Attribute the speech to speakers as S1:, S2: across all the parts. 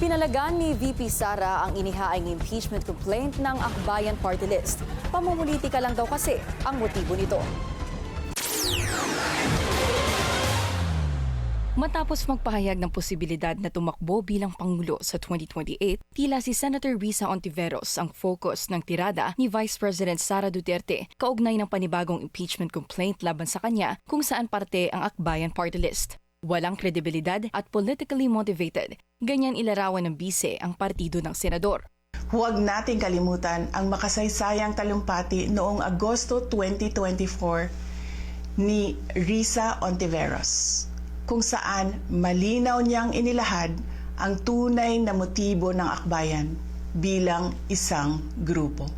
S1: Pinalagan ni VP Sara ang inihaing impeachment complaint ng Akbayan Party List. Pamumulitika lang daw kasi ang motibo nito. Matapos magpahayag ng posibilidad na tumakbo bilang Pangulo sa 2028, tila si Senator Risa Hontiveros ang focus ng tirada ni Vice President Sara Duterte kaugnay ng panibagong impeachment complaint laban sa kanya kung saan parte ang Akbayan Party List. Walang kredibilidad at politically motivated, ganyan ilarawan ng bise ang partido ng senador.
S2: Huwag nating kalimutan ang makasaysayang talumpati noong Agosto 2024 ni Risa Hontiveros, kung saan malinaw niyang inilahad ang tunay na motibo ng akbayan bilang isang grupo.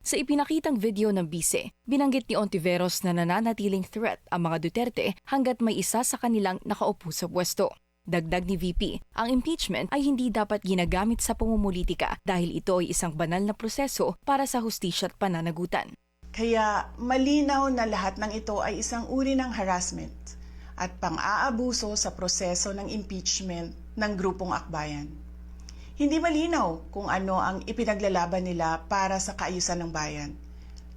S1: Sa ipinakitang video ng bise, binanggit ni Hontiveros na nananatiling threat ang mga Duterte hanggat may isa sa kanilang nakaupo sa pwesto. Dagdag ni VP, ang impeachment ay hindi dapat ginagamit sa pamumulitika dahil ito ay isang banal na proseso para sa hustisya at pananagutan.
S2: Kaya malinaw na lahat ng ito ay isang uri ng harassment at pang-aabuso sa proseso ng impeachment ng grupong akbayan. Hindi malinaw kung ano ang ipinaglalaban nila para sa kaayusan ng bayan.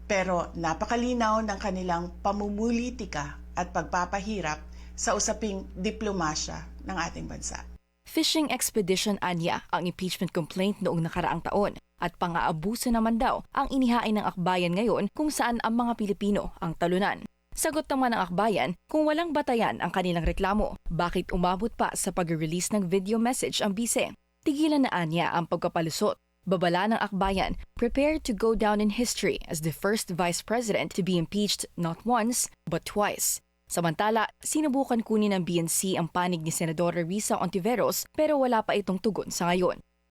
S2: Pero napakalinaw ng kanilang pamumulitika at pagpapahirap sa usaping diplomasya ng ating bansa.
S1: Fishing expedition anya ang impeachment complaint noong nakaraang taon at pang-aabuso naman daw ang inihain ng akbayan ngayon kung saan ang mga Pilipino ang talunan. Sagot naman ng akbayan, kung walang batayan ang kanilang reklamo, bakit umabot pa sa pag-release ng video message ang bise? Tigilan na anya ang pagkapalusot. Babala ng akbayan, prepare to go down in history as the first vice president to be impeached not once but twice. Samantala, sinubukan kunin ng BNC ang panig ni Senadora Risa Hontiveros pero wala pa itong tugon sa ngayon.